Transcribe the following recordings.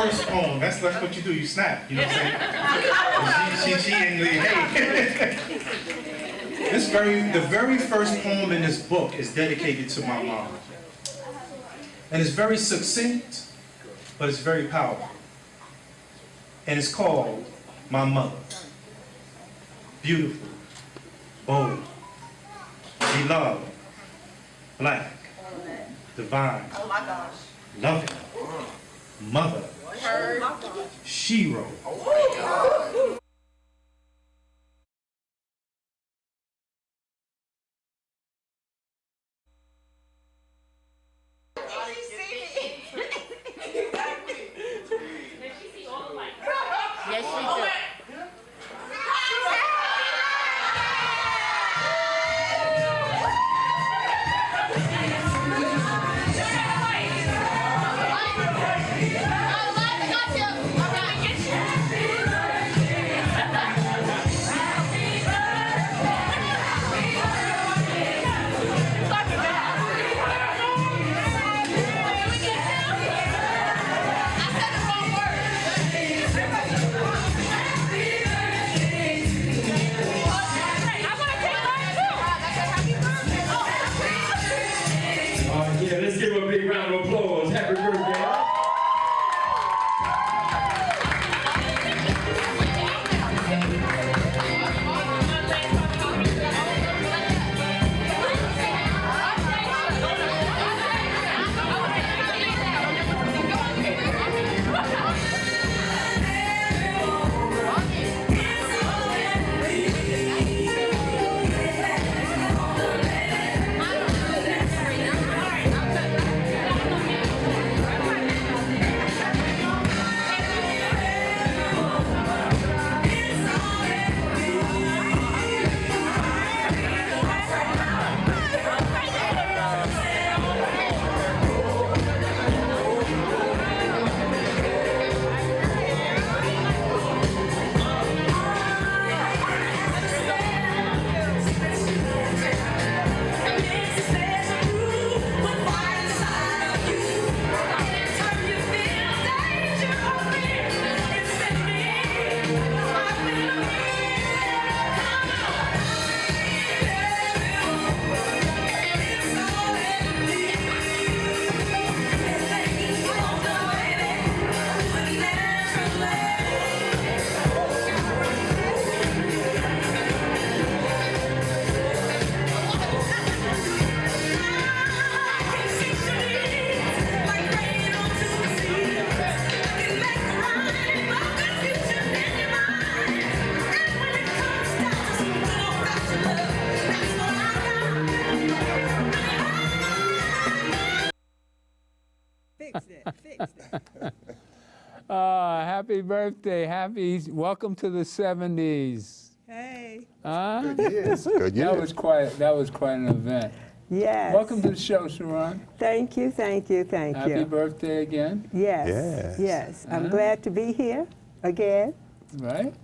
first poem. That's what you do. You snap. You know what I'm saying? She and the hey. The very first poem in this book is dedicated to my mom, and it's very succinct, but it's very powerful. And it's called My Mother. Beautiful, bold, beloved, black, divine, loving, mother, she wrote. Let's give a big round of applause. Happy birthday. Happy birthday, welcome to the 70s. Hey. Huh? Good years. Good years. That was quite an event. Yes. Welcome to the show, Sharonne. Thank you, thank you, thank you. Happy birthday again. Yes. Yes. Yes. I'm glad to be here again. Right?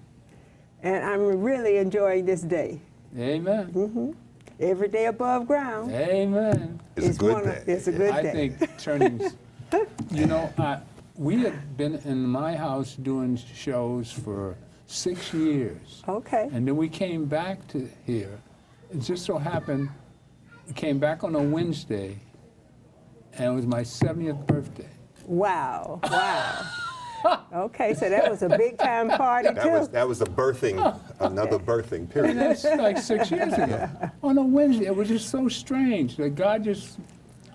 And I'm really enjoying this day. Amen. Every day above ground. Amen. It's a good day. It's a good I day. think turning, we had been in my house doing shows for 6 years. Okay. And then we came back to here. It just so happened, we came back on a Wednesday, and it was my 70th birthday. Wow. Wow. Okay, so that was a big time party too. That was a birthing, another birthing And period. that's like 6 years ago. On a Wednesday, it was just so strange. Like God just,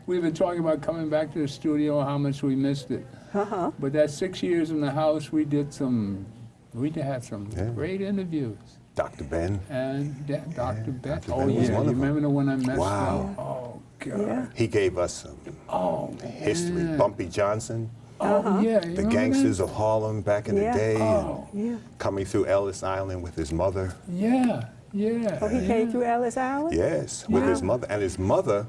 we've been talking about coming back to the studio, how much we missed it. But that 6 years in the house, we had some great interviews. Dr. Ben. And Dr. Ben. Dr. Oh, Ben was yeah. one You of them. remember the one I messed Wow. up? Oh, God. Yeah. He gave us some history. Bumpy Johnson, Oh, yeah. You the know gangsters of Harlem back in the day, Oh. Yeah. coming through Ellis Island with his mother. Yeah, yeah. Oh, he came through Ellis Island? Yes, with Yeah. his mother. And his mother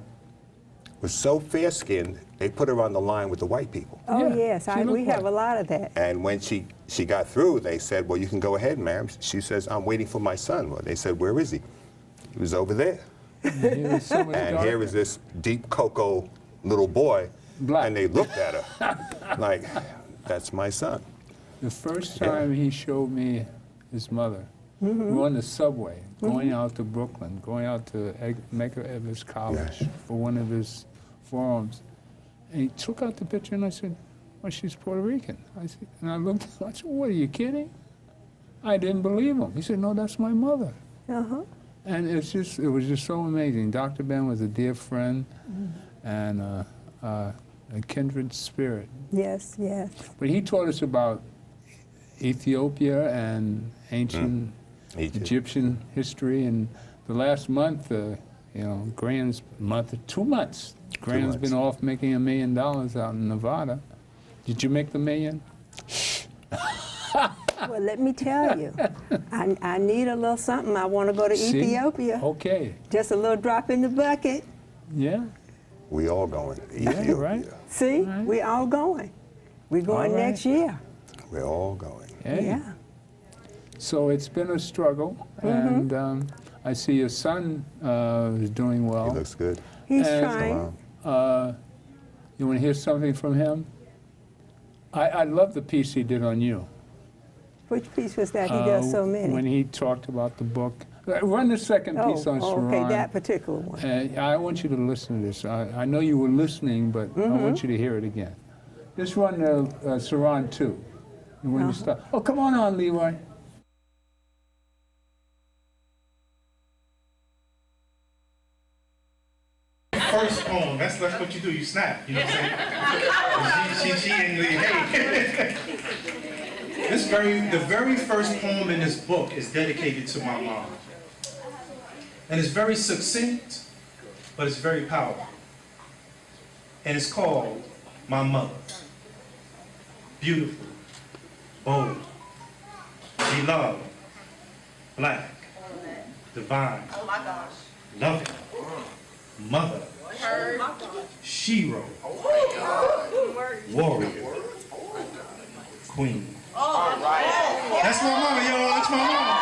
was so fair-skinned, they put her on the line with the white people. Oh, Yeah, yes. she We looked have like- a lot of that. And when she got through, they said, well, you can go ahead, ma'am. She says, I'm waiting for my son. Well, they said, where is he? He was over there. He was so much And darker. here is this deep cocoa little boy. Black. And they looked at her like, that's my son. The first time he showed me his mother, we were on the subway, going out to Brooklyn, going out to Medgar Evers College for one of his forums. And he took out the picture and I said, well, she's Puerto Rican. I said, and I looked, I said, what, are you kidding? I didn't believe him. He said, no, that's my mother. And it was just so amazing. Dr. Ben was a dear friend and a kindred spirit. Yes, yes. But he taught us about Ethiopia and ancient Egyptian history. And the last month, Graham's month, 2 months, Graham's been off making $1 million out in Nevada. Did you make the million? Well, let me tell you, I need a little something. I want to go to Ethiopia. Okay. Just a little drop in the bucket. Yeah. We all going. Yeah, right. See, Right. we all going. We're going All right. next year. We're all going. Hey. Yeah. So it's been a struggle, and I see your son is doing well. He looks good. He's And, trying. You want to hear something from him? I love the piece he did on you. Which piece was that? He does so many. When he talked about the book. Run the second piece on Sharonne. Okay, that particular one. I want you to listen to this. I know you were listening, but I want you to hear it again. Just run Sharonne 2. And when you stop. Oh, come on, Leroy. First poem, that's what you do, you snap, you know what I'm saying? She and the, hey. The very first poem in this book is dedicated to my mom. And it's very succinct, but it's very powerful. And it's called My Mother. Beautiful, bold, beloved, black, divine, loving, mother, hero, warrior, queen. That's my mama, y'all. That's my mama.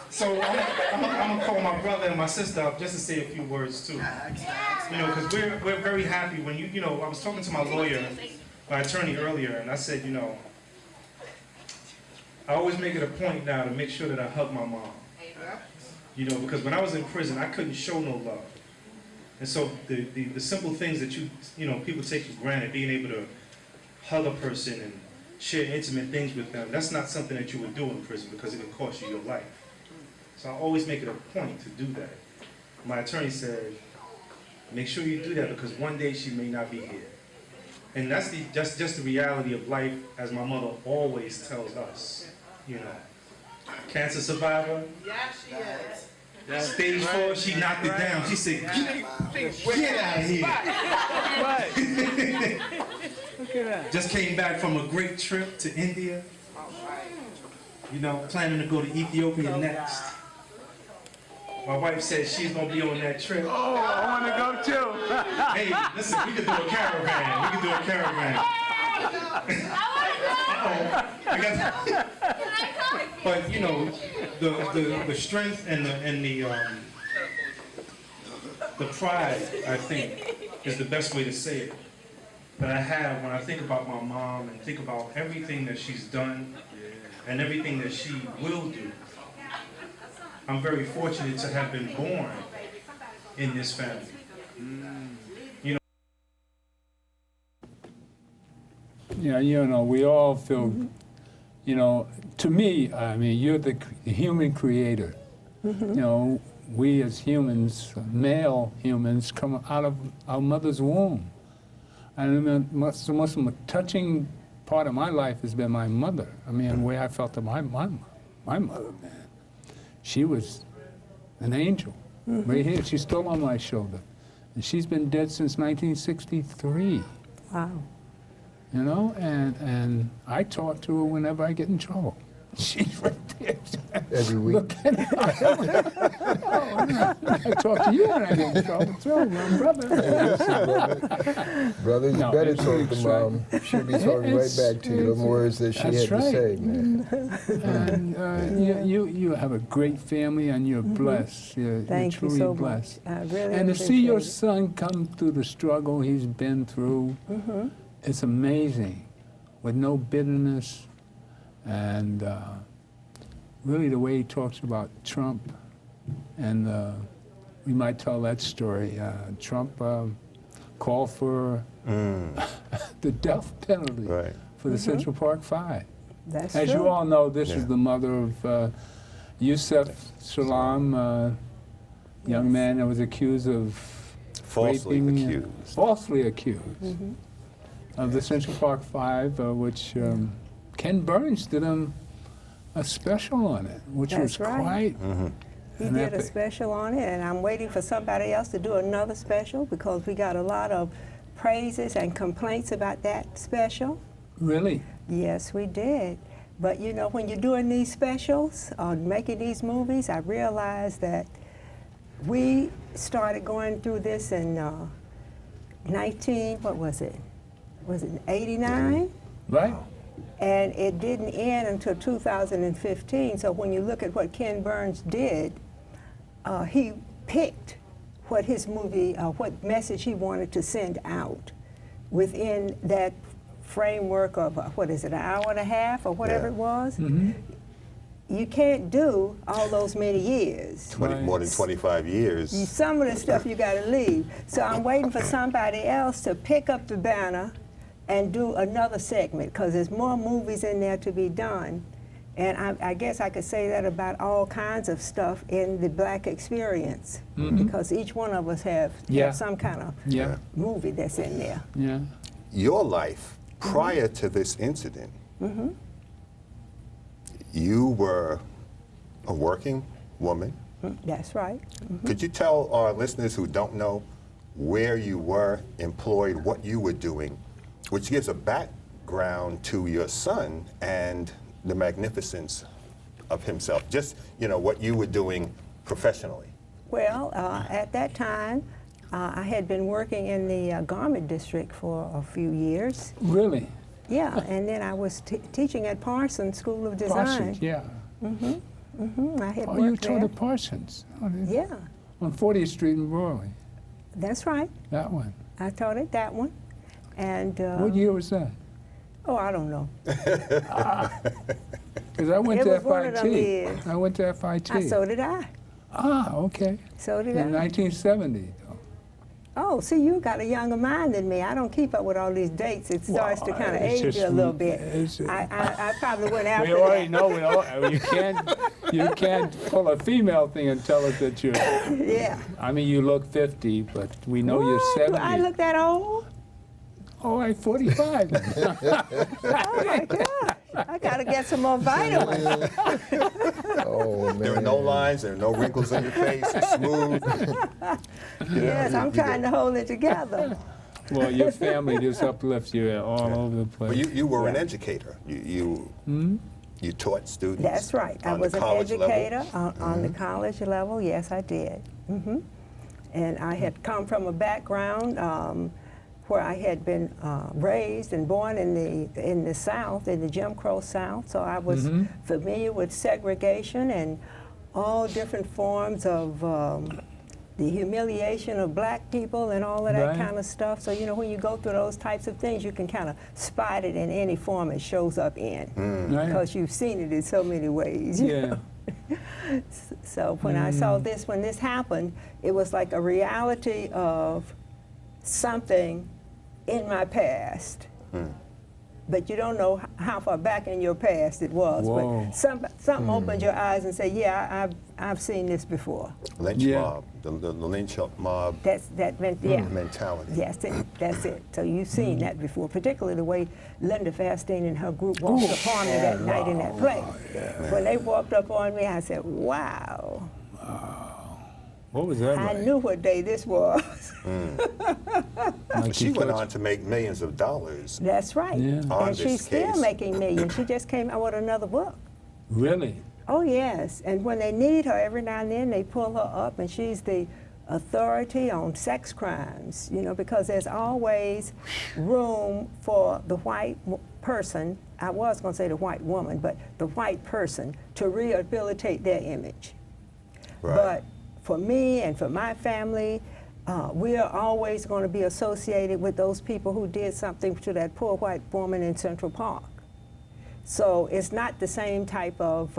So I'm gonna call my brother and my sister up just to say a few words too. You know, because we're very happy when you know, I was talking to my lawyer, my attorney earlier, and I said, you know, I always make it a point now to make sure that I hug my mom. You know, because when I was in prison, I couldn't show no love. And so the simple things that you know, people take for granted, being able to hug a person and share intimate things with them, that's not something that you would do in prison because it could cost you your life. So I always make it a point to do that. My attorney said, make sure you do that because one day she may not be here. And that's just the reality of life, as my mother always tells us. You know, cancer survivor. Yeah, she is. Stage 4, she knocked it down. She said, get out of here. Look at that. Just came back from a great trip to India. You know, planning to go to Ethiopia next. My wife said she's going to be on that trip. Oh, I want to go too. Hey, listen, we could do a caravan. We could do a caravan. But you know, the strength and the pride, I think, is the best way to say it, that I have when I think about my mom and think about everything that she's done and everything that she will do. I'm very fortunate to have been born in this family. You know. Yeah, you know, we all feel, you know, to me, I mean, you're the human creator. You know, we as humans, male humans, come out of our mother's womb. And the most touching part of my life has been my mother. I mean, the way I felt to my mother, man. She was an angel, right here. She's still on my shoulder. And she's been dead since 1963. Wow. You know, and I talk to her whenever I get in trouble. She's right there. every week. Looking I talk to you when I get in trouble too, my brother. Brother, you No, better it's talk to Mom. She'll be talking right back to you. The words that she had That's to right. say, man. And you have a great family, and you're blessed. You're Thank you truly so blessed. much. I really And to see your appreciate it. son come through the struggle he's been through, it's amazing, with no bitterness, and really the way he talks about Trump, and we might tell that story. Trump called for the death penalty Right. for the Central Park Five. That's As true. you all know, this Yeah. is the mother of Yusef Salaam, young man that was accused of Falsely raping, accused. falsely accused of the Central Park Five, which Ken Burns did a special on it, which That's was right. quite He an did a epic. special on it, and I'm waiting for somebody else to do another special because we got a lot of praises and complaints about that special. Really? Yes, we did. But you know, when you're doing these specials or making these movies, I realized that we started going through this in what was it? Was it 89? Right? And it didn't end until 2015. So when you look at what Ken Burns did, he picked what his movie, what message he wanted to send out within that framework of, what is it, an hour and a half or whatever Yeah. it was. You can't do all those many years. More than 25 years. Some of the stuff you got to leave. So I'm waiting for somebody else to pick up the banner and do another segment, because there's more movies in there to be done. And I guess I could say that about all kinds of stuff in the Black experience, because each one of us have some kind of Yeah. movie that's in there. Yeah. Your life prior to this incident, you were a working woman. That's right. Could you tell our listeners who don't know where you were employed, what you were doing, which gives a background to your son and the magnificence of himself, just, you know, what you were doing professionally? Well, at that time, I had been working in the garment district for a few years. Really? Yeah, and then I was teaching at Parsons School of Design. Parsons, yeah. I had Oh, you worked taught there. at Parsons. Oh, Yeah, on 40th Street in Broadway. that's right. That one. I taught at that one. And What year was that? oh, I don't know. Because I went It to was one of them FIT. years. I went to FIT. So did I. Ah, okay. So did In I. 1970. though. Oh, see, you got a younger mind than me. I don't keep up with all these dates. It starts to Well, kind of it's age you just a little bit. it's- I probably went after We already that. know. You can't pull a female thing and tell us that you're. Yeah. I mean, you look 50, but we know you're What? 70. Do I look that old? Oh, I'm 45. Oh my God. I gotta get some more vitamins. Oh, man. There are no lines, there are no wrinkles in your face, it's smooth. Yes, I'm trying to hold it together. Well, your family just uplifts you all over the place. But you were an educator. You taught students. That's right. I on was the an college level. educator on the college level. Yes, I did. And I had come from a background where I had been raised and born in the South, in the Jim Crow South. So I was familiar with segregation and all different forms of the humiliation of black people and all of that Right. kind of stuff. So, you know, when you go through those types of things, you can kind of spot it in any form it shows up in. Right. Because you've seen it in so many ways. you Yeah. know. So when I saw this, when this happened, it was like a reality of something in my past. But you don't know how far back in your past it was. Whoa. But something opened your eyes and said, yeah, I've seen this before. Lynch Yeah. mob, the lynch mob That meant, yeah. mentality. Yes, that's it. So you've seen that before, particularly the way Linda Fairstein and her group walked upon me that night in that play. When they walked up on me, I said, wow, What was that I like? knew what day this was. Like She you went thought- on to make millions of dollars. That's right. Yeah. On And she's this still case. making millions. She just came out with another book. Really? Oh, yes. And when they need her, every now and then they pull her up, and she's the authority on sex crimes, you know, because there's always room for the white person, I was going to say the white woman, but the white person to rehabilitate their image. Right. But for me and for my family, we are always going to be associated with those people who did something to that poor white woman in Central Park. So it's not the same type of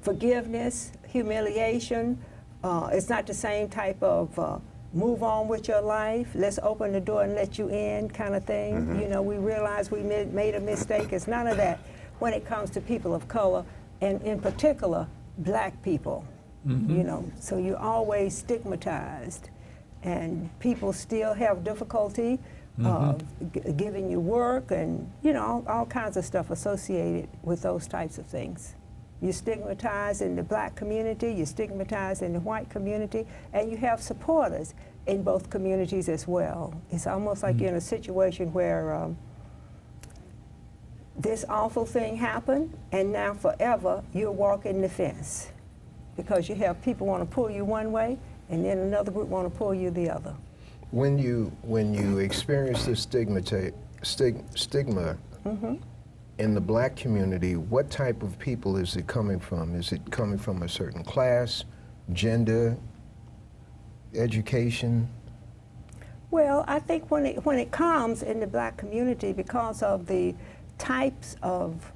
forgiveness, humiliation. It's not the same type of move on with your life, let's open the door and let you in kind of thing. Mm-hmm. You know, we realize we made a mistake. It's none of that when it comes to people of color, and in particular, black people. You know, so you're always stigmatized, and people still have difficulty giving you work, and you know, all kinds of stuff associated with those types of things. You're stigmatized in the black community, you're stigmatized in the white community, and you have supporters in both communities as well. It's almost like you're in a situation where this awful thing happened, and now forever you're walking the fence, because you have people want to pull you one way, and then another group want to pull you the other. When you experience this stigma in the black community, what type of people is it coming from? Is it coming from a certain class, gender, education? Well, I think when it comes in the black community, because of the types of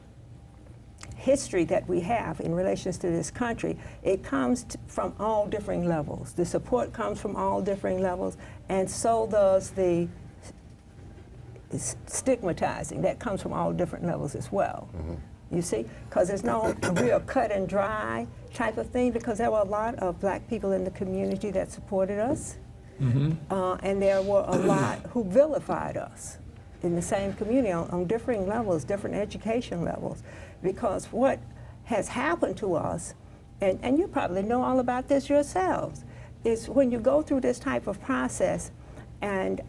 history that we have in relations to this country, it comes from all different levels. The support comes from all different levels, and so does the stigmatizing. That comes from all different levels as well. You see, because there's no real cut and dry type of thing, because there were a lot of black people in the community that supported us, and there were a lot who vilified us in the same community on differing levels, different education levels. Because what has happened to us, and you probably know all about this yourselves, is when you go through this type of process, and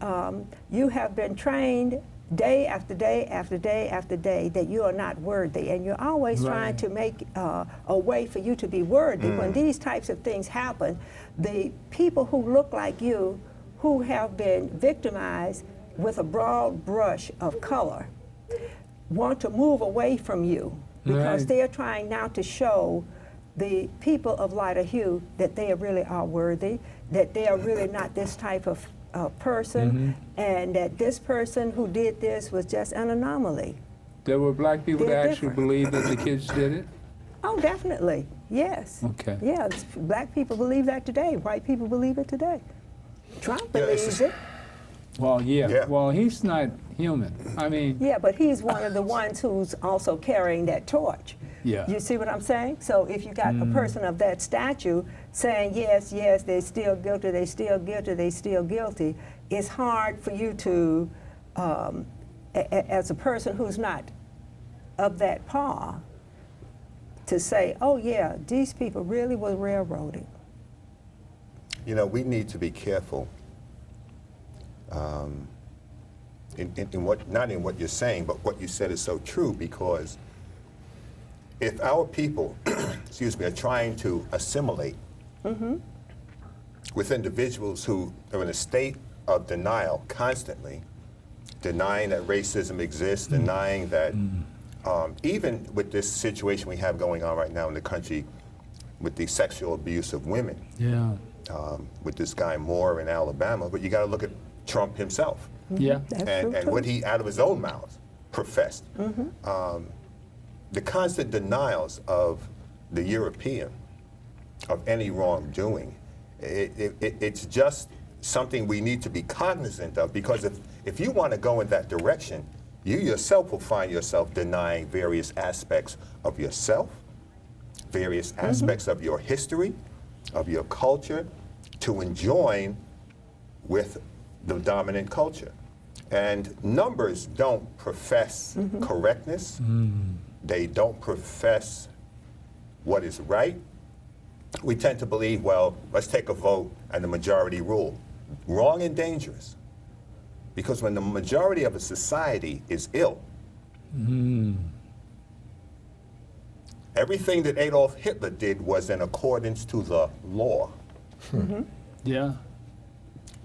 you have been trained day after day after day after day that you are not worthy, and you're always trying to make a way for you to be worthy. When these types of things happen, the people who look like you, who have been victimized with a broad brush of color, want to move away from you, because they are trying now to show the people of lighter hue that they really are worthy, that they are really not this type of person, and that this person who did this was just an anomaly. There were black people They're that actually different. believed that the kids did it? Oh, definitely, yes. Okay. Yeah, black people believe that today. White people believe it today. Trump Yeah, it's believes just- it. Well, yeah. Yeah. Well, he's not human. I mean, Yeah, but he's one of the ones who's also carrying that torch. yeah. You see what I'm saying? So if you got a person of that stature saying, yes, yes, they're still guilty, they still guilty, they still guilty, it's hard for you to, as a person who's not of that par, to say, oh yeah, these people really were railroaded. You know, we need to be careful in what, not in what you're saying, but what you said is so true, because if our people, excuse me, are trying to assimilate with individuals who are in a state of denial constantly, denying that racism exists, denying that, even with this situation we have going on right now in the country with the sexual abuse of women, Yeah. with this guy Moore in Alabama, but you got to look at Trump himself Yeah. That's true and too. what he, out of his own mouth, professed. The constant denials of the European of any wrongdoing, it's just something we need to be cognizant of, because if you want to go in that direction, you yourself will find yourself denying various aspects of yourself, various aspects of your history, of your culture, to enjoin with the dominant culture. And numbers don't profess correctness. They don't profess what is right. We tend to believe, well, let's take a vote and the majority rule. Wrong and dangerous. Because when the majority of a society is ill, everything that Adolf Hitler did was in accordance to the law. Yeah.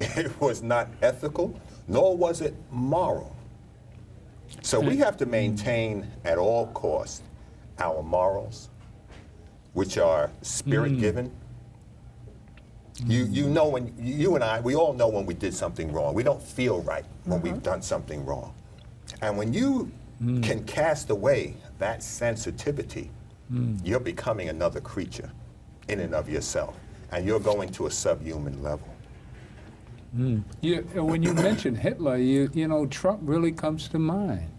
It was not ethical, nor was it moral. So we have to maintain at all costs our morals, which are spirit-given. You know when you and I, we all know when we did something wrong. We don't feel right when we've done something wrong. And when you can cast away that sensitivity, you're becoming another creature in and of yourself. And you're going to a subhuman level. When you mention Hitler, you know, Trump really comes to mind.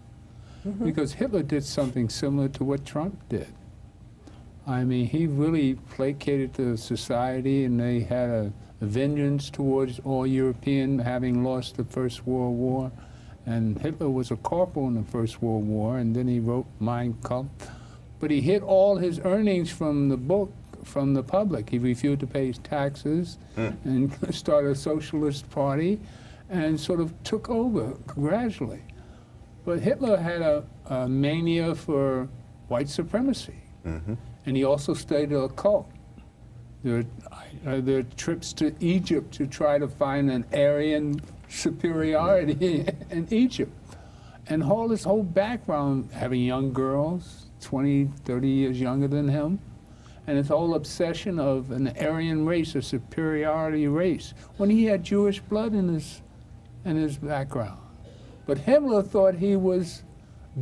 Because Hitler did something similar to what Trump did. I mean, he really placated the society, and they had a vengeance towards all European, having lost the First World War. And Hitler was a corporal in the First World War, and then he wrote Mein Kampf. But he hid all his earnings from the book, from the public. He refused to pay his taxes and started a socialist party and sort of took over gradually. But Hitler had a mania for white supremacy. And he also studied the occult. There are trips to Egypt to try to find an Aryan superiority in Egypt. And all this whole background, having young girls, 20, 30 years younger than him, and his whole obsession of an Aryan race, a superiority race, when he had Jewish blood in his background. But Himmler thought he was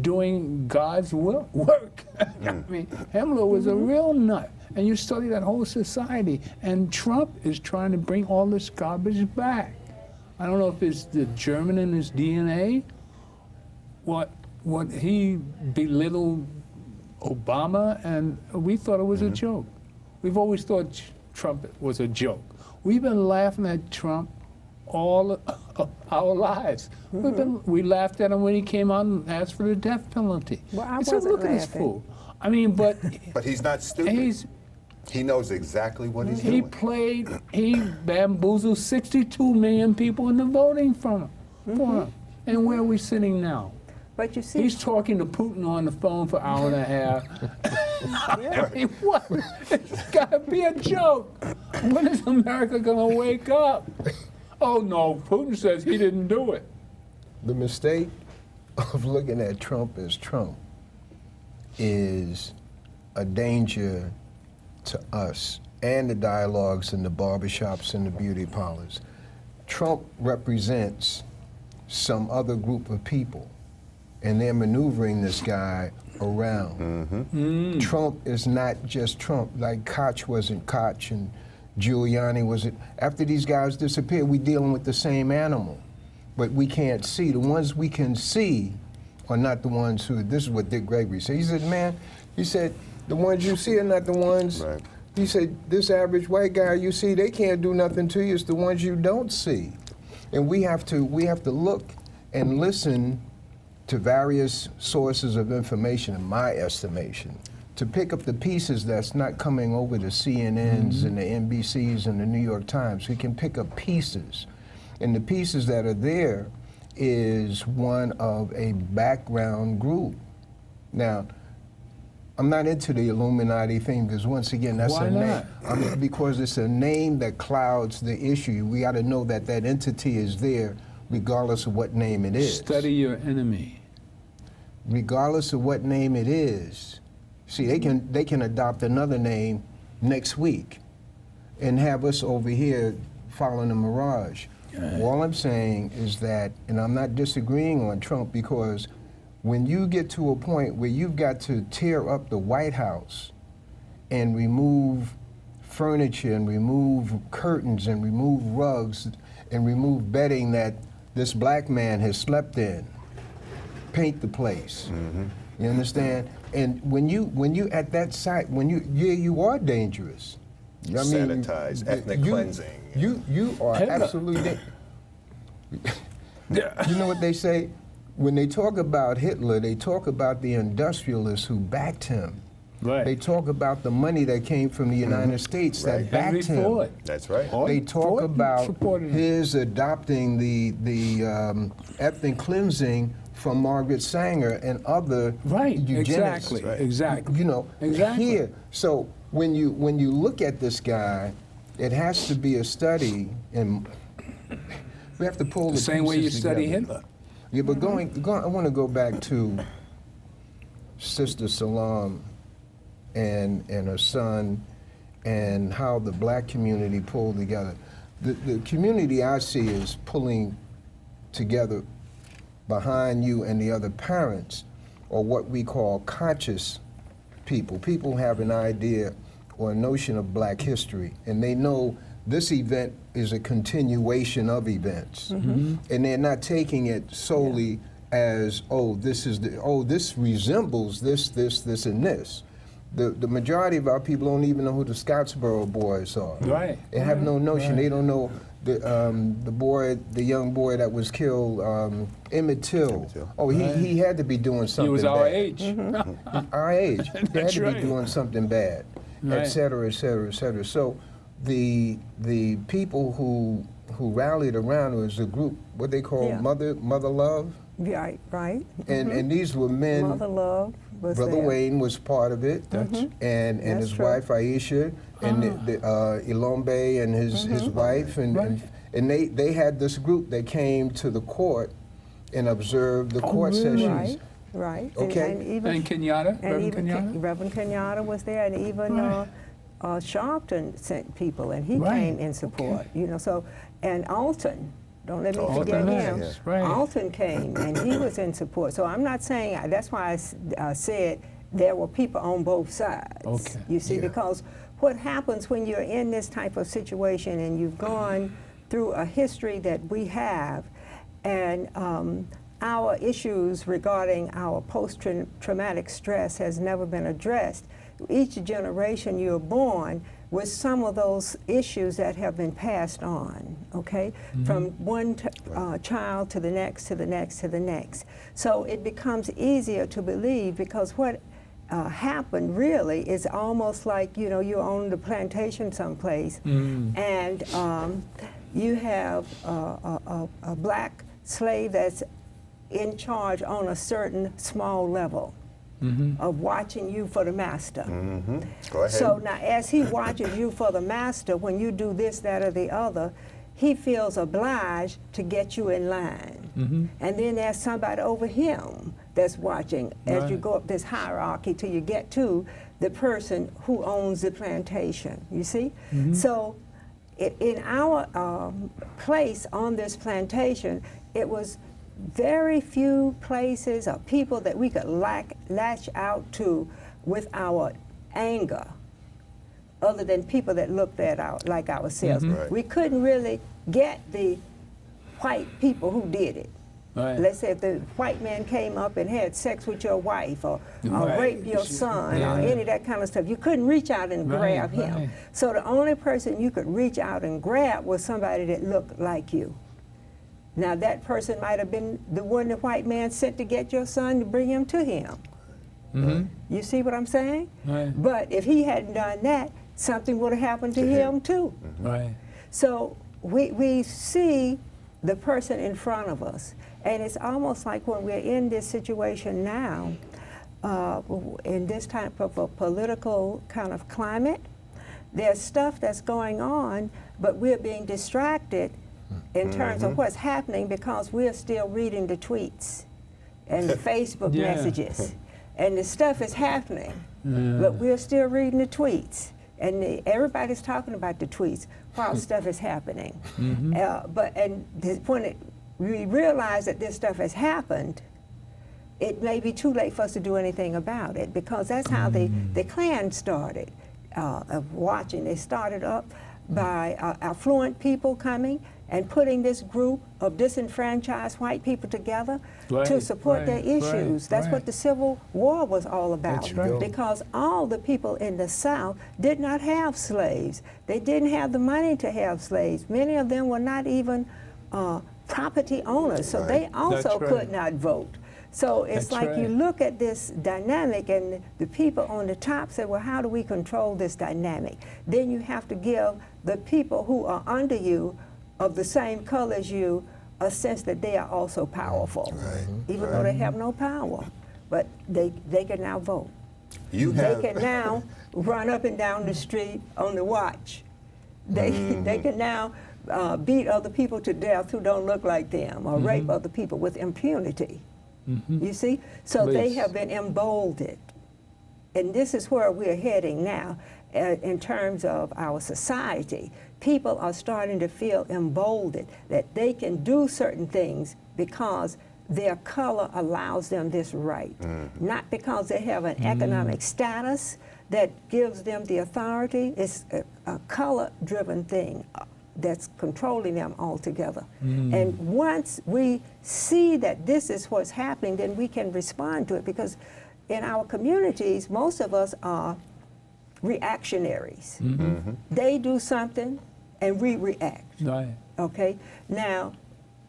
doing God's work. I mean, Himmler was a real nut. And you study that whole society. And Trump is trying to bring all this garbage back. I don't know if it's the German in his DNA. What he belittled Obama, and we thought it was a joke. We've always thought Trump was a joke. We've been laughing at Trump all our lives. We laughed at him when he came out and asked for the death penalty. Well, I We said, wasn't look at this laughing. fool. I mean, but But he's not stupid. He knows exactly what he's he doing. he bamboozled 62 million people into voting for him. And where are we sitting now? But you see, He's talking to Putin on the phone for an hour and a half. I mean, what? It's got to be a joke. When is America going to wake up? Oh, no, Putin says he didn't do it. The mistake of looking at Trump as Trump is a danger to us and the dialogues in the barbershops and the beauty parlors. Trump represents some other group of people, and they're maneuvering this guy around. Trump is not just Trump. Like Koch wasn't Koch and Giuliani wasn't. After these guys disappeared, we're dealing with the same animal, but we can't see. The ones we can see are not the ones who, this is what Dick Gregory said. He said, man, he said, the ones you see are not the ones. Right. He said, this average white guy you see, they can't do nothing to you. It's the ones you don't see. And we have to look and listen to various sources of information, in my estimation, to pick up the pieces that's not coming over the CNNs and the NBCs and the New York Times. We can pick up pieces. And the pieces that are there is one of a background group. Now, I'm not into the Illuminati thing because once again, that's Why a name. not? Because it's a name that clouds the issue. We got to know that that entity is there regardless of what name it is. Study your enemy. Regardless of what name it is. See, they can adopt another name next week and have us over here following a mirage. All I'm saying is that, and I'm not disagreeing on Trump, because when you get to a point where you've got to tear up the White House and remove furniture and remove curtains and remove rugs and remove bedding that this black man has slept in, paint the place. You understand? And when you at that site, you are dangerous. I mean, Sanitized, ethnic cleansing. You are absolutely. You know what they say? When they talk about Hitler, they talk about the industrialists who backed him. Right. They talk about the money that came from the United States that Right. backed Henry him. Ford. That's right. They talk Ford about supported him. his adopting the ethnic cleansing from Margaret Sanger and other eugenists. Exactly. You know, here. So when you look at this guy, it has to be a study, and we have to pull the same way you pieces study together. Hitler. Yeah, but I want to go back to Sister Salaam and her son, and how the black community pulled together. The community I see is pulling together behind you and the other parents, or what we call conscious people. People have an idea or a notion of black history, and they know this event is a continuation of events. And they're not taking it solely as, this resembles this, and this. The majority of our people don't even know who the Scottsboro boys are. Right. They have no notion. They don't know the young boy that was killed, Emmett Till. Oh, he had to be doing something He was bad. our age. Our age. He had to right. be doing something bad, Right. et cetera, et cetera, et cetera. So the people who rallied around was a group, what they call Mother Love. Right. And these were men. Mother Love was Brother there. Wayne was part of it, and That's his true. wife Aisha, and Ilombe and his wife, and they had this group that came to the court and observed the court sessions. Right. Okay. And even And Kenyatta, Reverend Kenyatta? Reverend Kenyatta was there, and even Sharpton sent people, and he Right. came in support. You know, so and Alton. Don't let me forget Alton, him. yes, right. Alton came, and he was in support. So I'm not saying, that's why I said there were people on both sides. Okay. You see, Yeah. because what happens when you're in this type of situation and you've gone through a history that we have, and our issues regarding our post-traumatic stress has never been addressed. Each generation you're born with some of those issues that have been passed on, okay? From one child to the next, to the next, to the next. So it becomes easier to believe, because what happened really is almost like, you know, you own the plantation someplace, and you have a black slave that's in charge on a certain small level. Of watching you for the master. Go ahead. So now as he watches you for the master, when you do this, that, or the other, he feels obliged to get you in line. And then there's somebody over him that's watching as you go up this hierarchy till you get to the person who owns the plantation, you see? So in our place on this plantation, it was very few places or people that we could latch out to with our anger, other than people that looked at like ourselves. Right. We couldn't really get the white people who did it. Right. Let's say if the white man came up and had sex with your wife, or raped your son, or any of that kind of stuff, you couldn't reach out and grab him. So the only person you could reach out and grab was somebody that looked like you. Now that person might have been the one the white man sent to get your son to bring him to him. You see what I'm saying? Right. But if he hadn't done that, something would have happened to him too. Right. So we see the person in front of us, and it's almost like when we're in this situation now, in this type of a political kind of climate, there's stuff that's going on, but we're being distracted in terms of what's happening, because we're still reading the tweets and the Facebook messages, and the stuff is happening, but we're still reading the tweets, and everybody's talking about the tweets while stuff is happening. When we realize that this stuff has happened, it may be too late for us to do anything about it, because that's how the Klan started, of watching. They started up by affluent people coming and putting this group of disenfranchised white people together to support their issues. That's what the Civil War was all about. That's right. Because all the people in the South did not have slaves. They didn't have the money to have slaves. Many of them were not even property owners, so they also could not vote. So it's like you look at this dynamic, and the people on the top say, well, how do we control this dynamic? Then you have to give the people who are under you, of the same color as you, a sense that they are also powerful, even though they have no power. But they can now vote. They can now run up and down the street on the watch. They can now beat other people to death who don't look like them, or rape other people with impunity. You see? So they have been emboldened. And this is where we're heading now in terms of our society. People are starting to feel emboldened that they can do certain things because their color allows them this right. Not because they have an economic status that gives them the authority. It's a color-driven thing that's controlling them altogether. And once we see that this is what's happening, then we can respond to it, because in our communities, most of us are reactionaries. They do something and we react. Right. Okay? Now,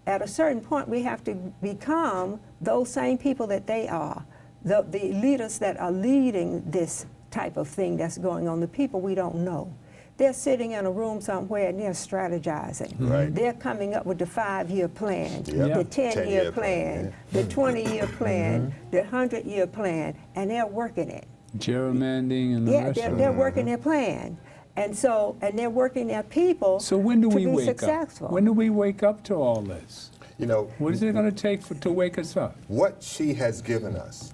at a certain point, we have to become those same people that they are, the leaders that are leading this type of thing that's going on, the people we don't know. They're sitting in a room somewhere and they're strategizing. They're coming up with the 5-year plan, the 10-year plan, the 20-year plan, the 100-year plan, and they're working it. Gerrymandering and the rest of it. They're working their plan. And so, and they're working their people So when do to we be wake successful. up? When do we wake up to all this? You know, What is it going to take to wake us up? what she has given us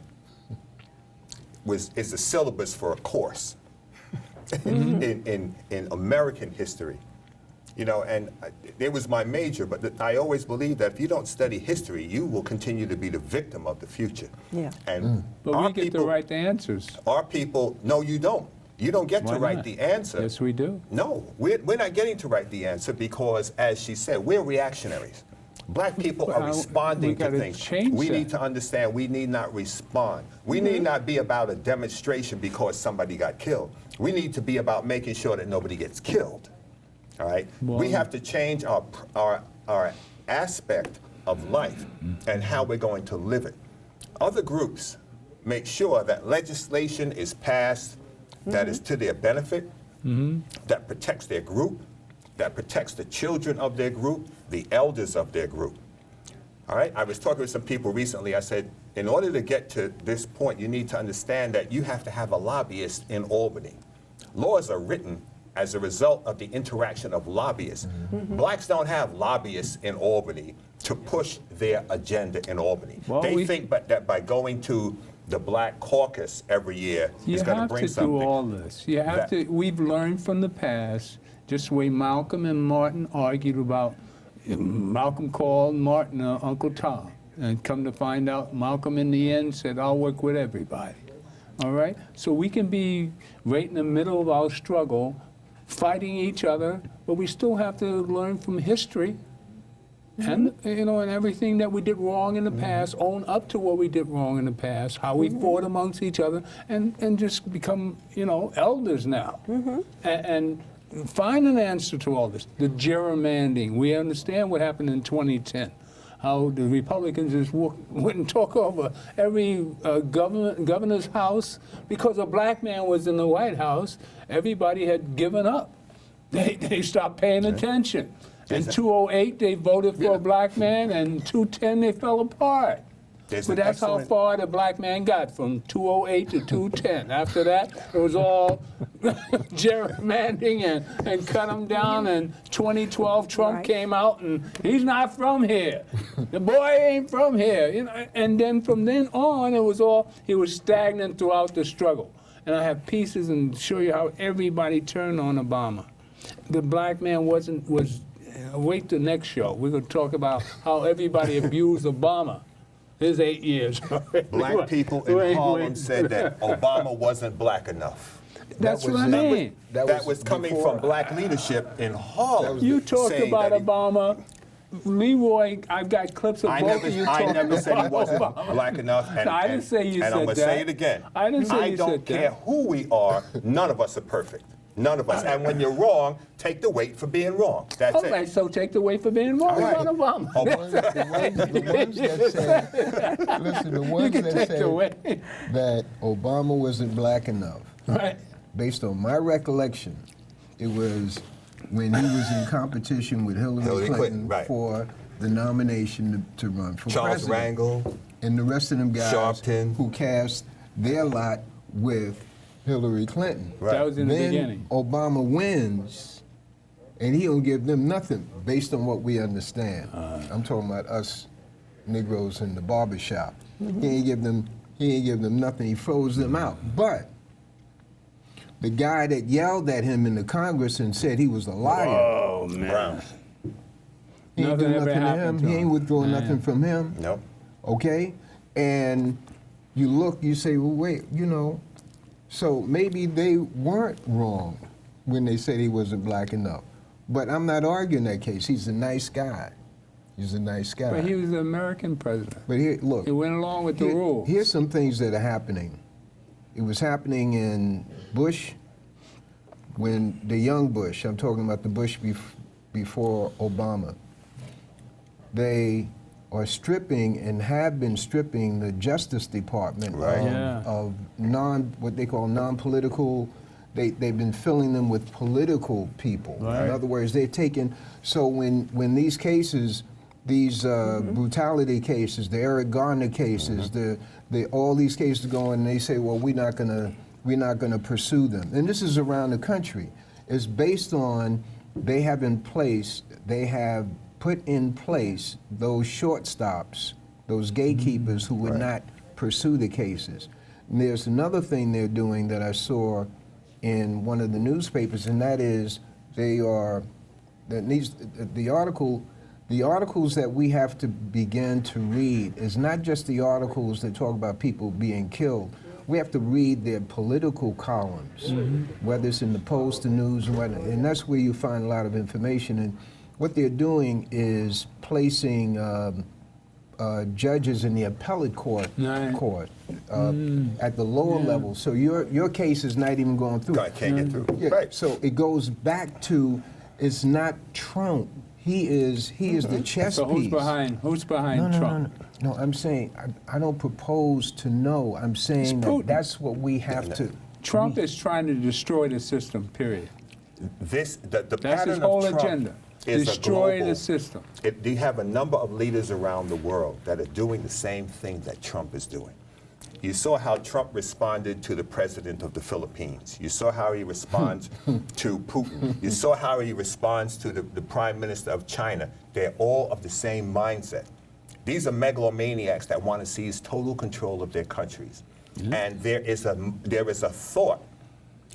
is a syllabus for a course in American history. You know, and it was my major, but I always believe that if you don't study history, you will continue to be the victim of the future. Yeah. And But our we get to people, write the answers. our people, no, you don't. You don't get Why to write not? the answer. Yes, we do. No, we're not getting to write the answer because, as she said, we're reactionaries. Black people are Well, we responding to gotta things. change We that. need to understand we need not respond. We need not be about a demonstration because somebody got killed. We need to be about making sure that nobody gets killed. All right? Well- We have to change our aspect of life and how we're going to live it. Other groups make sure that legislation is passed that is to their benefit, that protects their group, that protects the children of their group, the elders of their group. All right? I was talking with some people recently. I said, in order to get to this point, you need to understand that you have to have a lobbyist in Albany. Laws are written as a result of the interaction of lobbyists. Blacks don't have lobbyists in Albany to push their agenda in Albany. Well, They we- think that by going to the Black Caucus every year You is going to have bring to something. do all this. You have to. We've learned from the past, just the way Malcolm and Martin argued about. Malcolm called Martin Uncle Tom, and come to find out, Malcolm in the end said, "I'll work with everybody." All right. So we can be right in the middle of our struggle, fighting each other, but we still have to learn from history. And and everything that we did wrong in the past, own up to what we did wrong in the past, how we fought amongst each other, and just become elders now, and find an answer to all this. The gerrymandering, we understand what happened in 2010, how the Republicans just wouldn't talk over every governor's house because a black man was in the White House. Everybody had given up. They stopped paying attention. In 2008, they voted for a black man, and 2010, they fell apart. But that's how far the black man got, from 2008 to 2010. After that, it was all gerrymandering and cut them down. And 2012, Trump came out, and he's not from here. The boy ain't from here. And then from then on, he was stagnant throughout the struggle. And I have pieces and show you how everybody turned on Obama. The black man was. Wait till next show. We're going to talk about how everybody abused Obama. His 8 years. Black people in Harlem said that Obama wasn't black enough. That's what I mean. That was coming from black leadership in Harlem. You talked saying about that Obama. Leroy, I've got clips of both of you talking I never said he about wasn't Obama. black enough. And, I didn't say you and said I'm going to that. say it again. I didn't say you don't said care that. who we are. None of us are perfect. None of us. And when you're wrong, take the weight for being wrong. That's All right, so take the weight for being wrong Right. about Obama. The ones that say, listen, the ones can that take the say weight. that Obama wasn't black enough, Right. based on my recollection, it was when he was in competition with Hillary Hillary Clinton Clinton, right. for the nomination to run for Charles president. Rangel. And the rest of them guys Sharpton. who cast their lot with Hillary Clinton. Right. That was in the Then beginning. Obama wins, and he don't give them nothing based on what we understand. I'm talking about us Negroes in the barbershop. He ain't give them nothing. He froze them out. But the guy that yelled at him in the Congress and said he was a liar, Oh, man. Brown. he ain't Nothing do ever nothing to him. happened to He ain't him. withdrawing Man. nothing from him. No. Okay? And you look, you say, well, wait, so maybe they weren't wrong when they said he wasn't black enough. But I'm not arguing that case. He's a nice guy. He's a nice guy. But he was the American president. But here, look. He went along with the rules. Here's some things that are happening. It was happening in Bush, when the young Bush, I'm talking about the Bush before Obama, they are stripping and have been stripping the Justice Department Right. of what they call non-political. They've been filling them with political people. Right. In other words, they've taken, so when these cases, these brutality cases, the Eric Garner cases, all these cases go and they say, well, we're not gonna pursue them. And this is around the country. It's based on they have put in place those shortstops, those gatekeepers who would not pursue the cases. And there's another thing they're doing that I saw in one of the newspapers, and that is the articles that we have to begin to read is not just the articles that talk about people being killed. We have to read their political columns, whether it's in the Post, the News, and that's where you find a lot of information. And what they're doing is placing judges in the appellate court, at the lower level. So your case is not even going through. Can't get through. Yeah, Right. so it goes back to, it's not Trump. He is the chess So piece. who's behind Trump? No, I'm saying, I don't propose to know. I'm saying Putin. that that's what we have to. Trump is trying to destroy the system, period. The That's pattern his whole of Trump agenda. is Destroy a global. the system. You have a number of leaders around the world that are doing the same thing that Trump is doing. You saw how Trump responded to the president of the Philippines. You saw how he responds to Putin. You saw how he responds to the prime minister of China. They're all of the same mindset. These are megalomaniacs that want to seize total control of their countries. And there is a thought.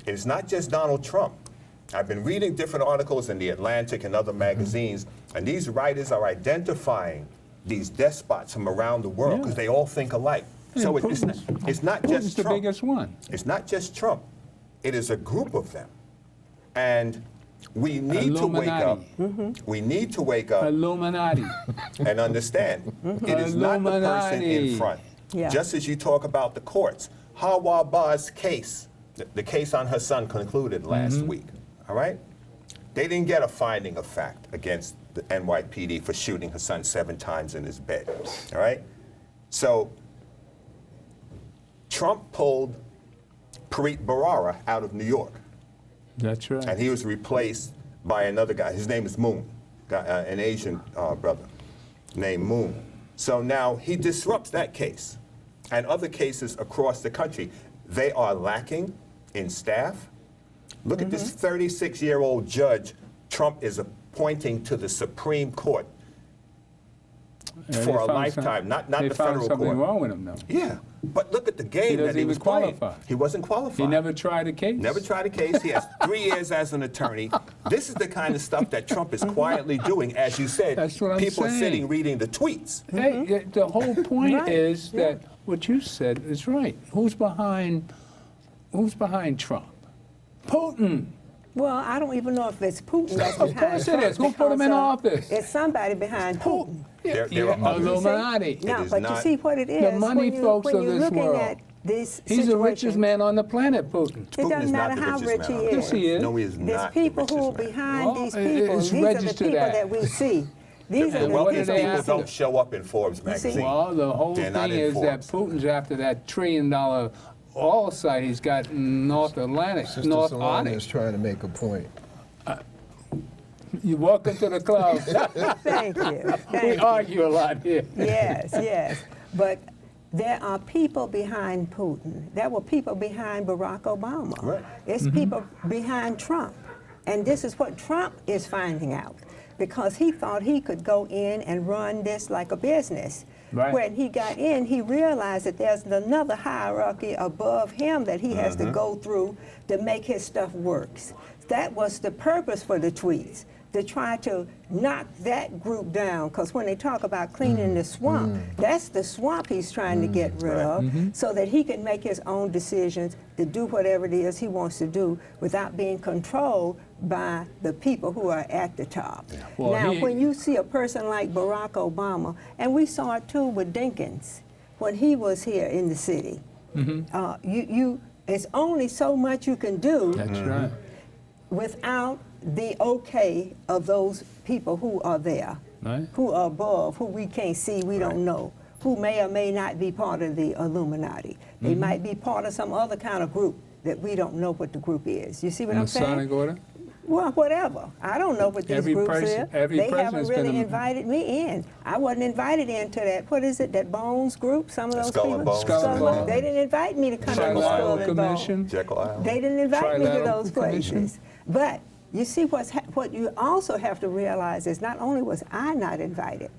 It's not just Donald Trump. I've been reading different articles in The Atlantic and other magazines, and these writers are identifying these despots from around the world because they all think alike. So it's not Putin's just the Trump. biggest one. It's not just Trump. It is a group of them. And we need to wake up. We need to wake up Illuminati. and understand it is not the person in Illuminati. front. Yeah. Just as you talk about the courts, Hawa Ba's case, the case on her son concluded last week, all right? They didn't get a finding of fact against the NYPD for shooting her son 7 times in his bed, all right? So Trump pulled Preet Bharara out of New York, That's right. and he was replaced by another guy. His name is Moon, an Asian brother named Moon. So now he disrupts that case and other cases across the country. They are lacking in staff. Look at this 36-year-old judge Trump is appointing to the Supreme Court for a lifetime, not the federal They found something court. wrong with him, though. Yeah, but look at the He game that doesn't he even was playing. qualify. He wasn't qualified. He never tried a case. Never tried a case. He has 3 years as an attorney. This is the kind of stuff that Trump is quietly doing. As you said, That's what I'm people are saying. sitting reading the tweets. Hey, the whole point Right. is that what you said is right. Who's behind Trump? Putin. Well, I don't even know if it's Putin that's Of behind course it Trump is. Who put him because, in office? It's somebody behind Putin. There Yeah, are others. Illuminati. Now, is but you not- see what it is. The money when folks when of you're this looking world. at this He's the richest situation, man on the planet, Putin. It Putin doesn't is not matter the how richest rich man he on the is. Yes, he is. No, he is There's not the people who are richest man. behind Well, these it's people. These are the registered people at. that we see. These are The And what the did wealthiest they people. people have to- don't show up in Forbes magazine. Well, the whole They're not thing in is that Forbes. Putin's after that $1 trillion oil site he's got in North Atlantic, Sister North Salaam Arctic. is trying to make a point. You walk into the club. Thank you. We Thank you. argue a lot here. Yes, yes. But there are people behind Putin. There were people behind Barack Obama. Right. It's people behind Trump. And this is what Trump is finding out, because he thought he could go in and run this like a business. Right. When he got in, he realized that there's another hierarchy above him that he has to go through to make his stuff works. That was the purpose for the tweets, to try to knock that group down, because when they talk about cleaning the swamp, that's the swamp he's trying to get rid of, so that he can make his own decisions to do whatever it is he wants to do without being controlled by the people who are at the top. Well, now, he- when you see a person like Barack Obama, and we saw it too with Dinkins, when he was here in the city, it's only so much you can do That's right. without the okay of those people who are there, Right. who are above, who we can't see, we don't know, who may or may not be part of the Illuminati. They might be part of some other kind of group that we don't know what the group is. You see what I'm saying? Masonic order? Well, whatever. I don't know what these Every groups person- are. every They person haven't is really gonna- invited me in. I wasn't invited into that, what is it, that Bones group? Some of those Skull people? and Bones. Skull and Bones. They didn't invite me to come to Jekyll Skull Trilateral and Bones. Commission. Jekyll Island. They didn't invite me to Trilateral those Commission. places. But you see, what you also have to realize is not only was I not invited,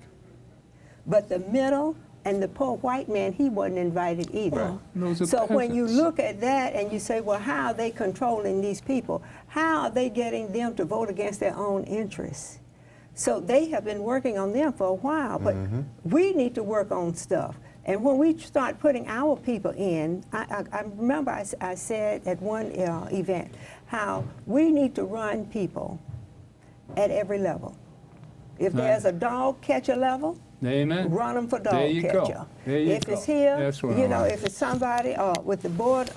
but the middle and the poor white man, he wasn't invited either. Right. Those are So when you peasants. look at that and you say, well, how are they controlling these people? How are they getting them to vote against their own interests? So they have been working on them for a while, but we need to work on stuff. And when we start putting our people in, I remember I said at one event how we need to run people at every level. If Right. there's a dog catcher level, Amen. run them for dog There you catcher. go. There you If go. it's here, That's what you I know, like. if it's somebody with the board,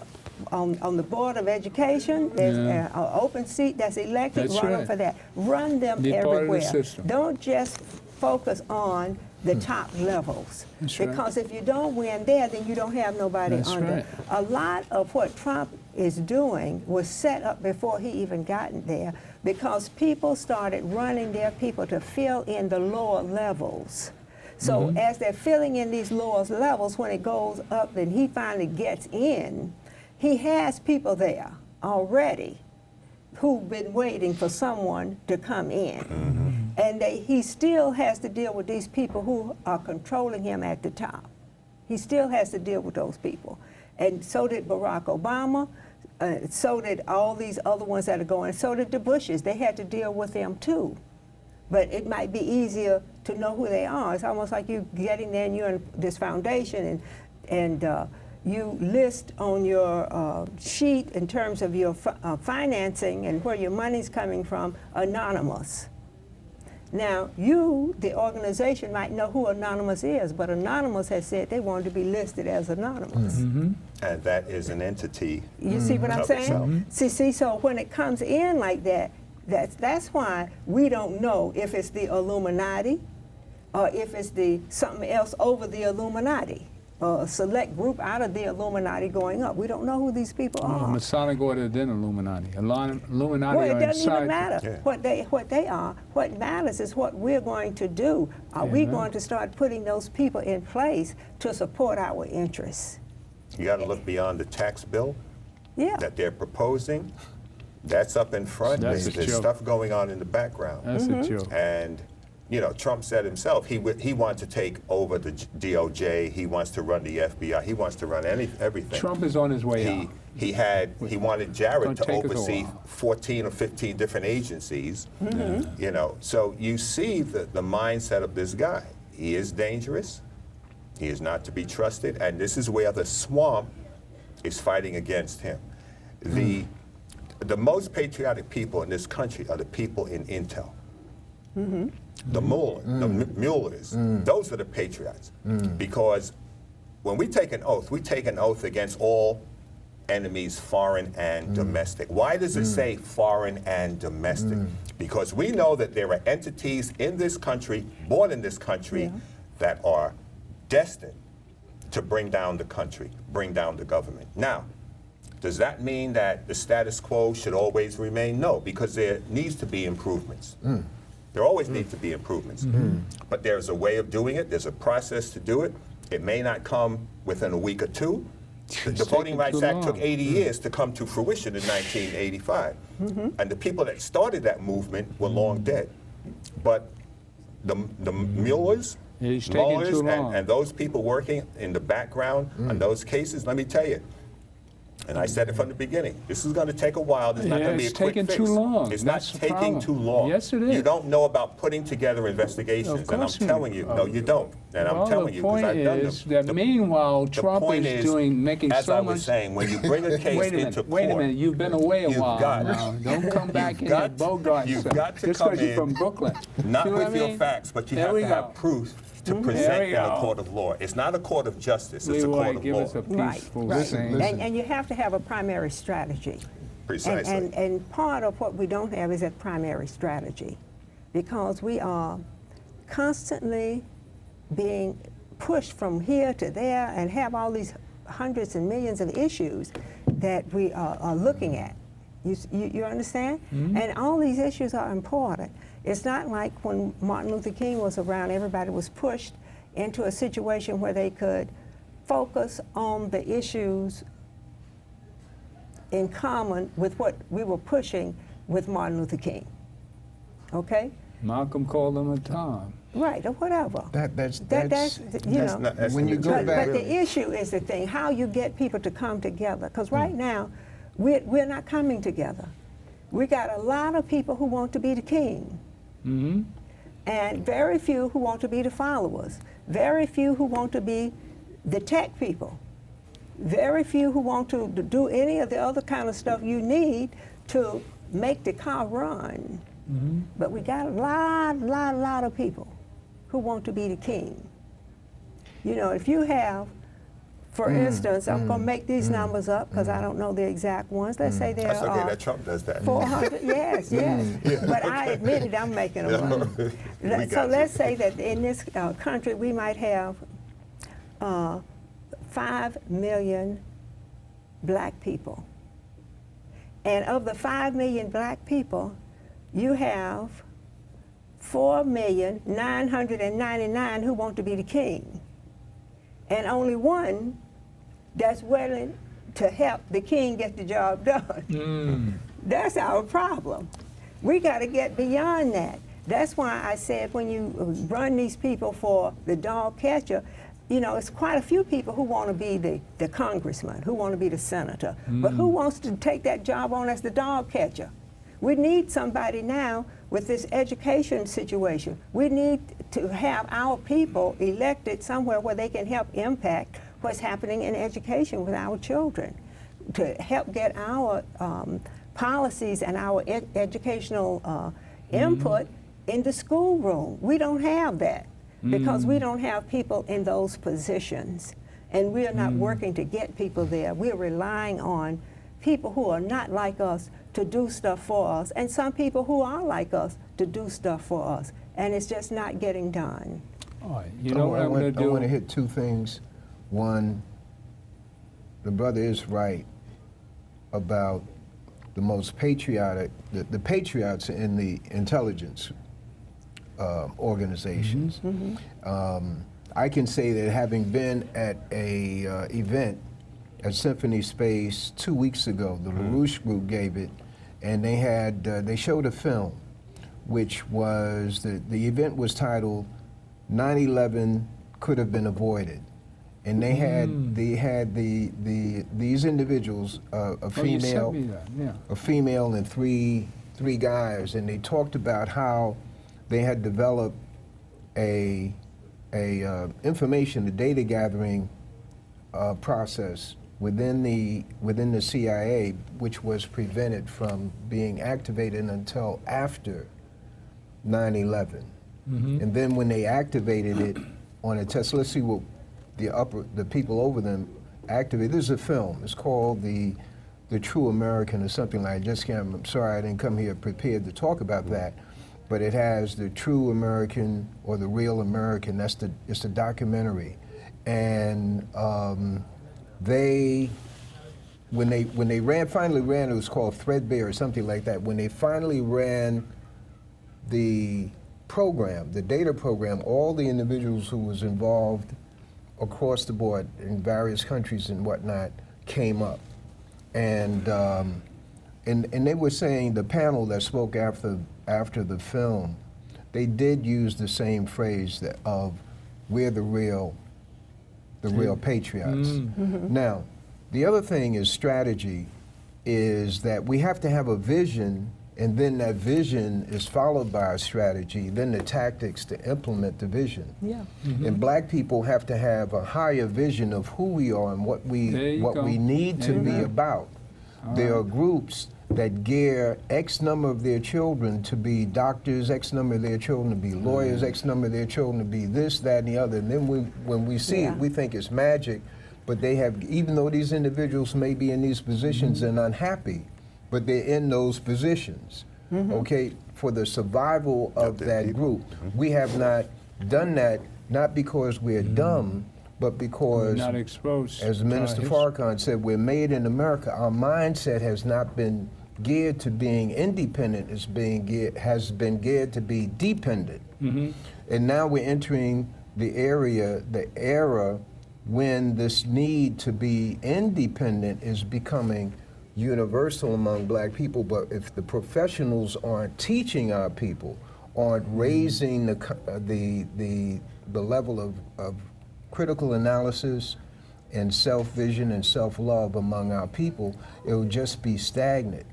on the board of education, there's Yeah. an open seat that's elected, That's run them right. for that. Run them Be part of the everywhere. system. Don't just focus on the top levels. That's right. Because if you don't win there, then you don't have nobody That's under. right. A lot of what Trump is doing was set up before he even got there, because people started running their people to fill in the lower levels. So as they're filling in these lower levels, when it goes up and he finally gets in, he has people there already who've been waiting for someone to come in. And he still has to deal with these people who are controlling him at the top. He still has to deal with those people. And so did Barack Obama, so did all these other ones that are going, so did the Bushes. They had to deal with them too. But it might be easier to know who they are. It's almost like you getting there and you're in this foundation and you list on your sheet in terms of your financing and where your money's coming from, anonymous. Now, you, the organization, might know who Anonymous is, but Anonymous has said they wanted to be listed as anonymous. And that is an entity. You see what I'm of saying? itself. See, so when it comes in like that, that's why we don't know if it's the Illuminati or if it's the something else over the Illuminati, a select group out of the Illuminati going up. We don't know who these people are. Masonic order, then Illuminati. Illuminati Well, are it doesn't even inside. matter Yeah. what they are. What matters is what we're going to do. Are we Amen. going to start putting those people in place to support our interests? You got to look beyond the tax bill Yeah. that they're proposing. That's up in front. That's There's a joke. stuff going on in the background. That's a joke. And, you know, Trump said himself, he wants to take over the DOJ. He wants to run the FBI. He wants to run everything. Trump is on his way out. He wanted Jared Gonna to take us a oversee while. 14 or 15 different agencies. You know, so you see the mindset of this guy. He is dangerous. He is not to be trusted, and this is where the swamp is fighting against him. The most patriotic people in this country are the people in intel. The Muellers, those are the patriots. Because when we take an oath against all enemies, foreign and domestic. Why does it say foreign and domestic? Because we know that there are entities in this country, born in this country, that are destined to bring down the country, bring down the government. Now, Does that mean that the status quo should always remain? No, because there needs to be improvements. There always need to be improvements. But there's a way of doing it. There's a process to do it. It may not come within a week or two. The Voting Rights Act took 80 years to come to fruition in 1985. And the people that started that movement were long dead. But the Muellers, It's taking too long. and those people working in the background on those cases, let me tell you, and I said it from the beginning, this is going to take a while. It's not going to be a it's quick taking fix. too long. It's That's not the taking problem. too long. Yes, it is. You don't know about putting together investigations, Of and I'm course you telling do. you, no, you don't. And I'm Well, telling you because I've done The point is them. that meanwhile, The Trump point is is, making as so I much. was saying, when you bring a case Wait a into minute, wait a court, minute. You've been away a you've while got- now. Don't come back in got- and bogart you've yourself. got to Just come because you're in, from Brooklyn. not See what I with your mean? facts, but you There have we to go. have proof to There present we in a go. court of law. It's not a court of justice, it's a Leroy, court of give law. us a Right, peaceful right. saying. And you have to have a primary strategy. Precisely. And part of what we don't have is that primary strategy, because we are constantly being pushed from here to there and have all these hundreds and millions of issues that we are looking at. You understand? And all these issues are important. It's not like when Martin Luther King was around, everybody was pushed into a situation where they could focus on the issues in common with what we were pushing with Martin Luther King. Okay? Malcolm called him a Tom. Right, or whatever. That's That's you That's know. not- that's When you go immaterial, back- But really. the issue is the thing, how you get people to come together. Because right now, we're not coming together. We got a lot of people who want to be the king. And very few who want to be the followers. Very few who want to be the tech people. Very few who want to do any of the other kind of stuff you need to make the car run. But we got a lot of people who want to be the king. You know, if you have, for instance, I'm going to make these numbers up because I don't know the exact ones. Let's say there That's okay, are that Trump does that. 400, yes. But I admitted I'm making them up. We So got let's you. say that in this country we might have 5 million black people. And of the 5 million black people, you have 4,999,000 who want to be the king. And only one that's willing to help the king get the job done. That's our problem. We got to get beyond that. That's why I said when you run these people for the dog catcher, you know, it's quite a few people who want to be the congressman, who want to be the senator, but who wants to take that job on as the dog catcher? We need somebody now with this education situation. We need to have our people elected somewhere where they can help impact what's happening in education with our children, to help get our policies and our educational input in the schoolroom. We don't have that because we don't have people in those positions, and we are not working to get people there. We're relying on people who are not like us to do stuff for us, and some people who are like us to do stuff for us, and it's just not getting done. All right, you know what I'm going to I want to do? hit two things. One, the brother is right about the most patriotic, the patriots in the intelligence organizations. I can say that having been at a event at Symphony Space 2 weeks ago, the LaRouche group gave it, and they had they showed a film, which was the event was titled 9/11 Could Have Been Avoided, and they had these individuals, a Oh, you sent female, me that, yeah. a female and three guys, and they talked about how they had developed a information, a data gathering process within the CIA, which was prevented from being activated until after 9/11. And then when they activated it on a test, let's see what the people over them activated. There's a film. It's called the True American or something like that. I'm sorry I didn't come here prepared to talk about that, but it has the True American or the Real American. It's a documentary, and they when they finally ran, it was called Threadbare or something like that. When they finally ran the program, the data program, all the individuals who was involved across the board in various countries and whatnot came up, and they were saying, the panel that spoke after the film, they did use the same phrase that of we're the real patriots. Now, the other thing is strategy, is that we have to have a vision, and then that vision is followed by a strategy, then the tactics to implement the vision. Yeah. And black people have to have a higher vision of who we are and what we need to be about. There are groups that gear X number of their children to be doctors, X number of their children to be lawyers, X number of their children to be this, that, and the other. And then when we see it, we think it's magic, but they have, even though these individuals may be in these positions and unhappy, but they're in those positions, okay, for the survival of that group. We have not done that, not because we're dumb, but because, not exposed, as Minister Farrakhan said, we're made in America. Our mindset has not been geared to being independent, has been geared to be dependent. And now we're entering the era when this need to be independent is becoming universal among black people. But if the professionals aren't teaching our people, aren't raising the level of critical analysis and self-vision and self-love among our people, it will just be stagnant.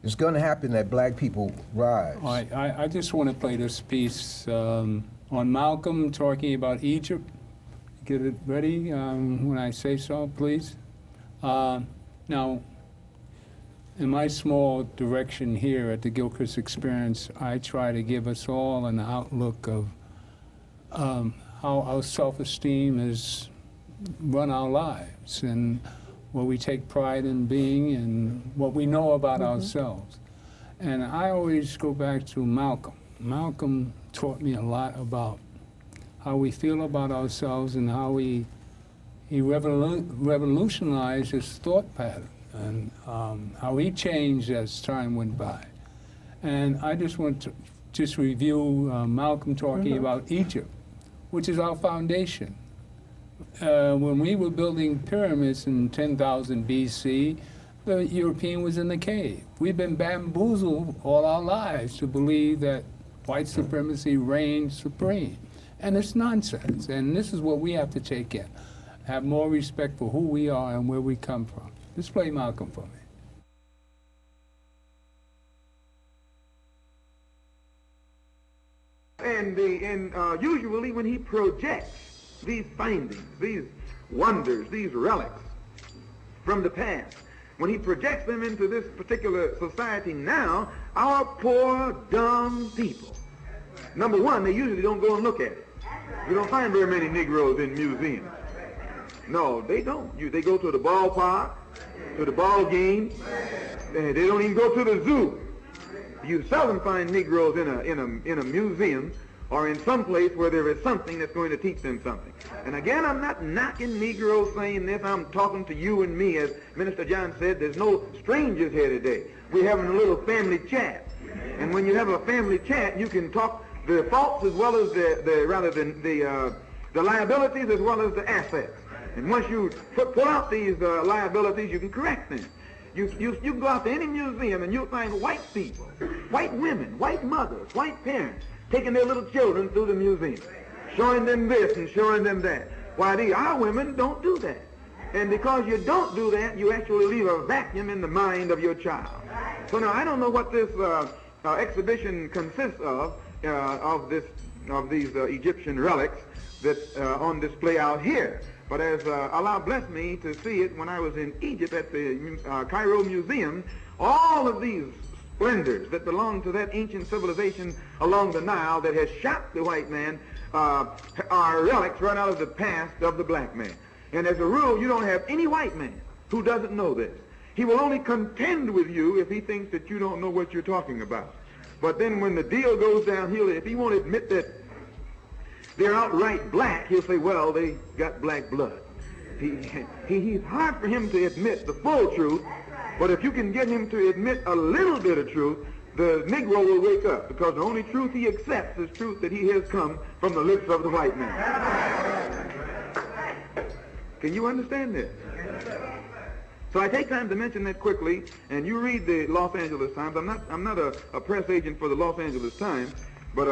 It's going to happen that black people rise. All right, I just want to play this piece on Malcolm talking about Egypt. Get it ready when I say so, please. Now, in my small direction here at the Gilchrist Experience, I try to give us all an outlook of how our self-esteem has run our lives and what we take pride in being and what we know about ourselves. And I always go back to Malcolm. Malcolm taught me a lot about how we feel about ourselves and how he revolutionized his thought pattern and how he changed as time went by. And I just want to review Malcolm talking about Egypt, which is our foundation. When we were building pyramids in 10,000 BC, the European was in the cave. We've been bamboozled all our lives to believe that white supremacy reigns supreme. And it's nonsense. And this is what we have to take in. Have more respect for who we are and where we come from. Just play Malcolm for me. And usually when he projects these findings, these wonders, these relics from the past, when he projects them into this particular society now, our poor, dumb people, number one, they usually don't go and look at it. You don't find very many Negroes in museums. No, they don't. They go to the ballpark, to the ball game. They don't even go to the zoo. You seldom find Negroes in a museum or in some place where there is something that's going to teach them something. And again, I'm not knocking Negroes saying this. I'm talking to you and me. As Minister John said, there's no strangers here today. We're having a little family chat. And when you have a family chat, you can talk the faults as well as the liabilities as well as the assets. And once you pull out these liabilities, you can correct them. You can go out to any museum and you'll find white people, white women, white mothers, white parents, taking their little children through the museum, showing them this and showing them that. Why, our women don't do that. And because you don't do that, you actually leave a vacuum in the mind of your child. So now, I don't know what this exhibition consists of these Egyptian relics that's on display out here. But as Allah blessed me to see it when I was in Egypt at the Cairo Museum, all of these splendors that belong to that ancient civilization along the Nile that has shocked the white man are relics right out of the past of the black man. And as a rule, you don't have any white man who doesn't know this. He will only contend with you if he thinks that you don't know what you're talking about. But then when the deal goes downhill, if he won't admit that they're outright black, he'll say, well, they got black blood. He's hard for him to admit the full truth, but if you can get him to admit a little bit of truth, the Negro will wake up, because the only truth he accepts is truth that he has come from the lips of the white man. Can you understand this? So I take time to mention that quickly, and you read the Los Angeles Times. I'm not a press agent for the Los Angeles Times, but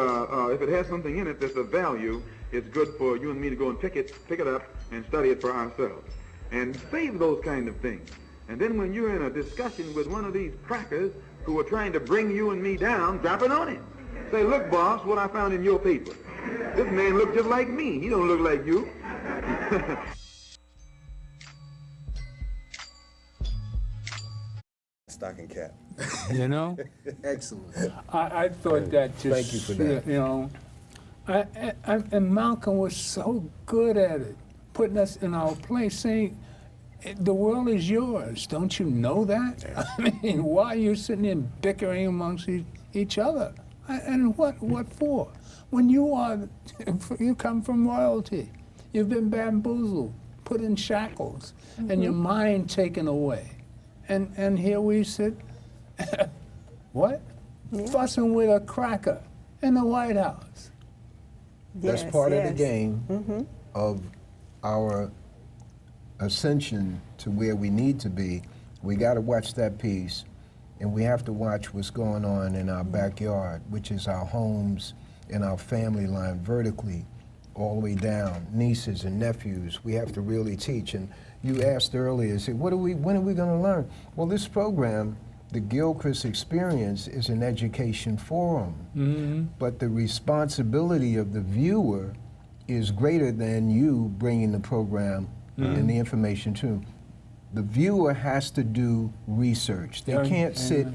if it has something in it that's of value, it's good for you and me to go and pick it up and study it for ourselves. And save those kind of things. And then when you're in a discussion with one of these crackers who are trying to bring you and me down, drop it on him. Say, look, boss, what I found in your paper. This man looks just like me. He don't look like you. Stocking cap. You know? Excellent. I thought that just, Thank you for that. you know, and Malcolm was so good at it, putting us in our place, saying, the world is yours. Don't you know that? I mean, why are you sitting there bickering amongst each other? And what for? When you come from royalty, you've been bamboozled, put in shackles, and your mind taken away. And here we sit, what? Yeah. Fussing with a cracker in the White House. That's Yes, part of the yes. game of our ascension to where we need to be. We got to watch that piece, and we have to watch what's going on in our backyard, which is our homes and our family line vertically, all the way down, nieces and nephews. We have to really teach. And you asked earlier, say, when are we going to learn? Well, this program, the Gilchrist Experience, is an education forum, but the responsibility of the viewer is greater than you bringing the program and the information to them. The viewer has to do research. They can't sit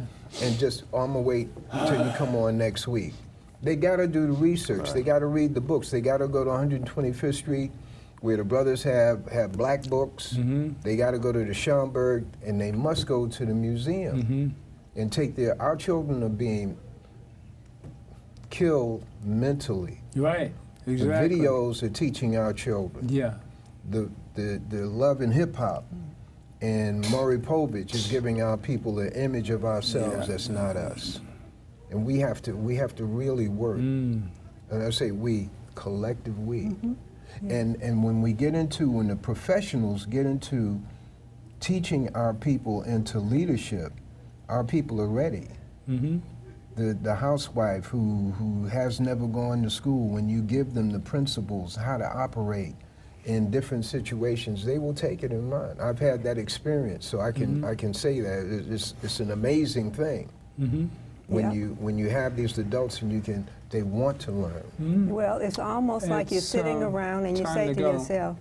and just, oh, I'm gonna wait until you come on next week. They gotta do the research. They gotta read the books. They gotta go to 125th Street, where the brothers have black books. They gotta go to the Schomburg, and they must go to the museum and take our children are being killed mentally. Right, exactly. The videos are teaching our children. Yeah. The love and hip hop, and Maury Povich is giving our people an image of ourselves that's not us, and we have to really work. And I say we, collective we, and when the professionals get into teaching our people into leadership, our people are ready. The housewife who has never gone to school, when you give them the principles, how to operate in different situations, they will take it in mind. I've had that experience, so I can say that it's an amazing thing when you have these adults and they want to learn. Well, it's almost like you're It's, sitting around and you time say to to go. yourself,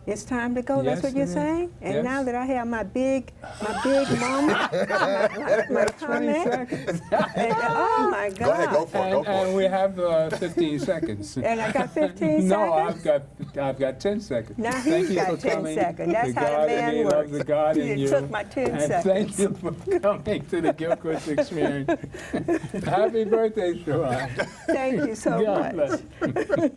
it's time to go. That's Yes, what you're it is. saying. And Yes. now that I have my big moment, my 20 comment, seconds. oh my Go ahead, go God! for it, go for And it. we have 15 seconds. And I got 15 No, seconds? I've got 10 seconds. Now Thank he's you for got 10 coming. seconds. That's The how the God man in me loves works. the God in You you. took my 10 and seconds. thank you for coming to the Gilchrist Experience. Happy birthday, Sharonne. Thank you so God much. bless.